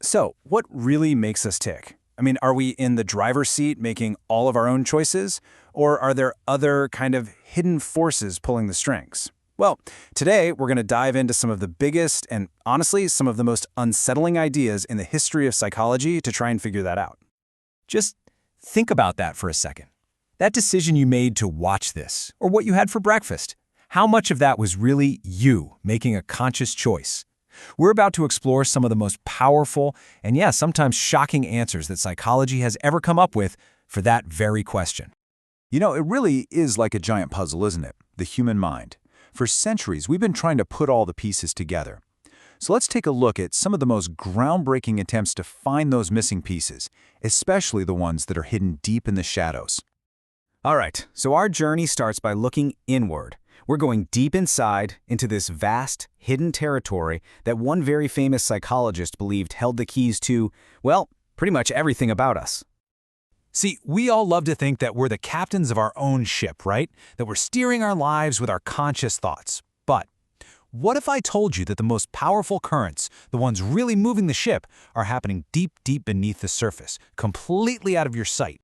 So, what really makes us tick? I mean, are we in the driver's seat making all of our own choices? Or are there other kind of hidden forces pulling the strings? Well, today we're going to dive into some of the biggest and honestly, some of the most unsettling ideas in the history of psychology to try and figure that out. Just think about that for a second. That decision you made to watch this, or what you had for breakfast, how much of that was really you making a conscious choice? We're about to explore some of the most powerful and, sometimes shocking answers that psychology has ever come up with for that very question. You know, it really is like a giant puzzle, isn't it? The human mind. For centuries, we've been trying to put all the pieces together. So let's take a look at some of the most groundbreaking attempts to find those missing pieces, especially the ones that are hidden deep in the shadows. All right, so our journey starts by looking inward. We're going deep inside into this vast, hidden territory that one very famous psychologist believed held the keys to, well, pretty much everything about us. See, we all love to think that we're the captains of our own ship, right? That we're steering our lives with our conscious thoughts. But what if I told you that the most powerful currents, the ones really moving the ship, are happening deep, deep beneath the surface, completely out of your sight?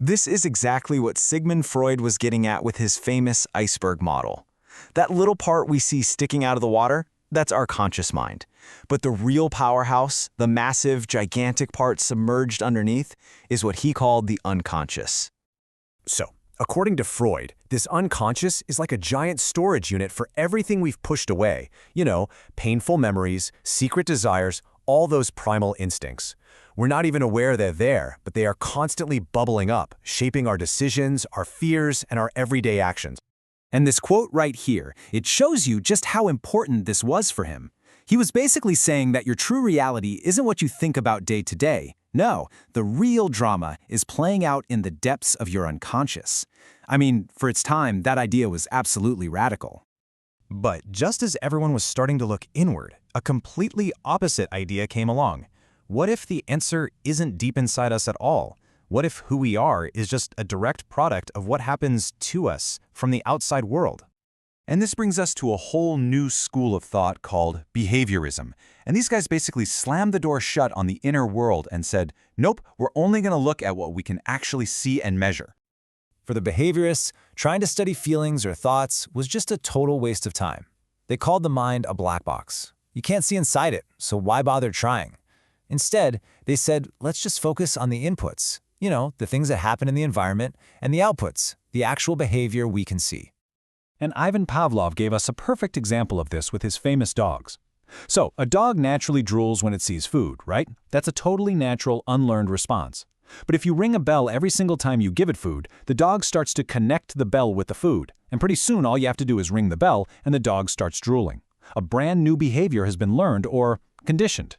This is exactly what Sigmund Freud was getting at with his famous iceberg model. That little part we see sticking out of the water, that's our conscious mind. But the real powerhouse, the massive, gigantic part submerged underneath, is what he called the unconscious. So, according to Freud, this unconscious is like a giant storage unit for everything we've pushed away. You know, painful memories, secret desires, all those primal instincts. We're not even aware they're there, but they are constantly bubbling up, shaping our decisions, our fears, and our everyday actions. And this quote right here, it shows you just how important this was for him. He was basically saying that your true reality isn't what you think about day to day. No, the real drama is playing out in the depths of your unconscious. I mean, for its time, that idea was absolutely radical. But just as everyone was starting to look inward, a completely opposite idea came along. What if the answer isn't deep inside us at all? What if who we are is just a direct product of what happens to us from the outside world? And this brings us to a whole new school of thought called behaviorism. And these guys basically slammed the door shut on the inner world and said, nope, we're only going to look at what we can actually see and measure. For the behaviorists, trying to study feelings or thoughts was just a total waste of time. They called the mind a black box. You can't see inside it, so why bother trying? Instead, they said, let's just focus on the inputs, the things that happen in the environment, and the outputs, the actual behavior we can see. And Ivan Pavlov gave us a perfect example of this with his famous dogs. So, a dog naturally drools when it sees food, right? That's a totally natural, unlearned response. But if you ring a bell every single time you give it food, the dog starts to connect the bell with the food. And pretty soon, all you have to do is ring the bell, and the dog starts drooling. A brand new behavior has been learned or conditioned.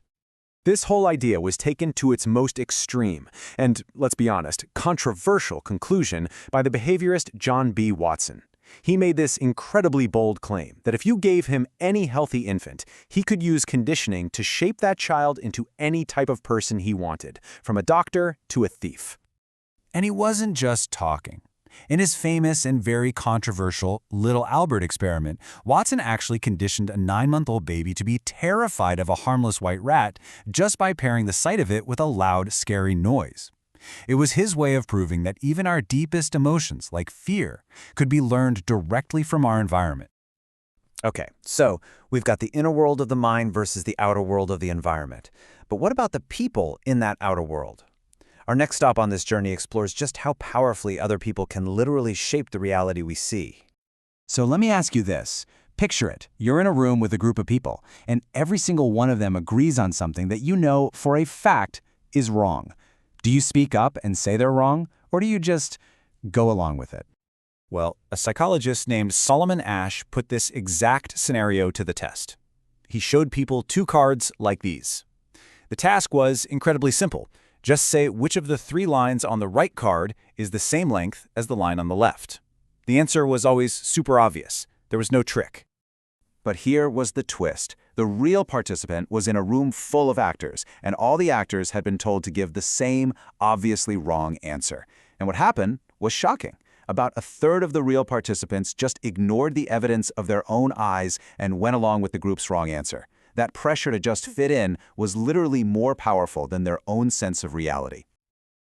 This whole idea was taken to its most extreme and, let's be honest, controversial conclusion by the behaviorist John B. Watson. He made this incredibly bold claim that if you gave him any healthy infant, he could use conditioning to shape that child into any type of person he wanted, from a doctor to a thief. And he wasn't just talking. In his famous and very controversial Little Albert experiment, Watson actually conditioned a 9-month-old baby to be terrified of a harmless white rat just by pairing the sight of it with a loud, scary noise. It was his way of proving that even our deepest emotions, like fear, could be learned directly from our environment. Okay, so we've got the inner world of the mind versus the outer world of the environment. But what about the people in that outer world? Our next stop on this journey explores just how powerfully other people can literally shape the reality we see. So let me ask you this. Picture it. You're in a room with a group of people, and every single one of them agrees on something that you know for a fact is wrong. Do you speak up and say they're wrong, or do you just go along with it? Well, a psychologist named Solomon Asch put this exact scenario to the test. He showed people 2 cards like these. The task was incredibly simple. Just say which of the 3 lines on the right card is the same length as the line on the left. The answer was always super obvious. There was no trick. But here was the twist. The real participant was in a room full of actors, and all the actors had been told to give the same, obviously wrong answer. And what happened was shocking. About 1/3 of the real participants just ignored the evidence of their own eyes and went along with the group's wrong answer. That pressure to just fit in was literally more powerful than their own sense of reality.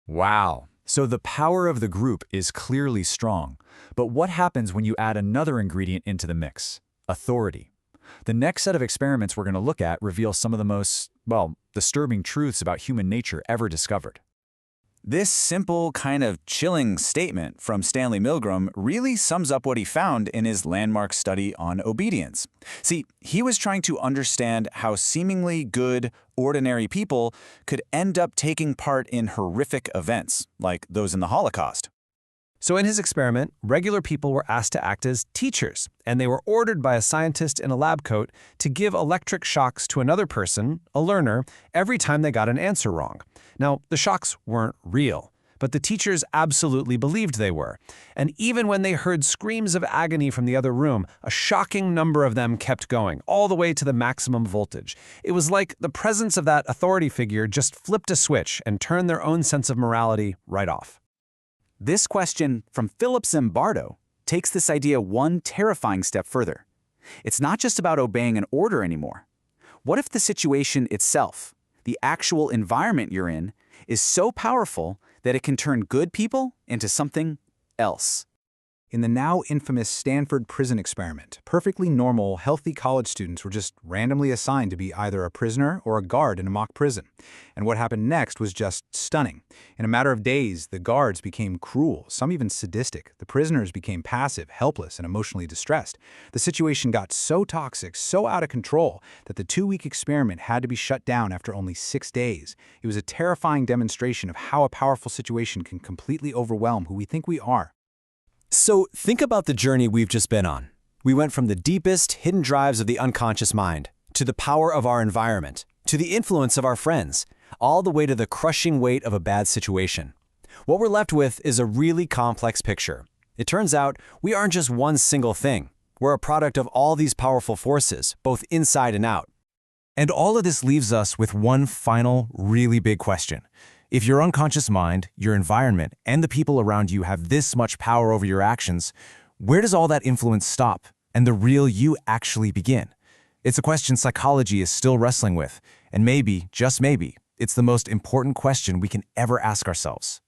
Wow. So the power of the group is clearly strong. But what happens when you add another ingredient into the mix? Authority. The next set of experiments we're going to look at reveal some of the most, disturbing truths about human nature ever discovered. This simple, kind of chilling statement from Stanley Milgram really sums up what he found in his landmark study on obedience. See, he was trying to understand how seemingly good, ordinary people could end up taking part in horrific events, like those in the Holocaust. So in his experiment, regular people were asked to act as teachers, and they were ordered by a scientist in a lab coat to give electric shocks to another person, a learner, every time they got an answer wrong. Now, the shocks weren't real, but the teachers absolutely believed they were. And even when they heard screams of agony from the other room, a shocking number of them kept going, all the way to the maximum voltage. It was like the presence of that authority figure just flipped a switch and turned their own sense of morality right off. This question from Philip Zimbardo takes this idea one terrifying step further. It's not just about obeying an order anymore. What if the situation itself, the actual environment you're in, is so powerful that it can turn good people into something else? In the now infamous Stanford prison experiment, perfectly normal, healthy college students were just randomly assigned to be either a prisoner or a guard in a mock prison. And what happened next was just stunning. In a matter of days, the guards became cruel, some even sadistic. The prisoners became passive, helpless, and emotionally distressed. The situation got so toxic, so out of control, that the 2-week experiment had to be shut down after only 6 days. It was a terrifying demonstration of how a powerful situation can completely overwhelm who we think we are. So think about the journey we've just been on. We went from the deepest, hidden drives of the unconscious mind, to the power of our environment, to the influence of our friends, all the way to the crushing weight of a bad situation. What we're left with is a really complex picture. It turns out we aren't just one single thing. We're a product of all these powerful forces, both inside and out. And all of this leaves us with one final, really big question. If your unconscious mind, your environment, and the people around you have this much power over your actions, where does all that influence stop and the real you actually begin? It's a question psychology is still wrestling with, and maybe, just maybe, it's the most important question we can ever ask ourselves.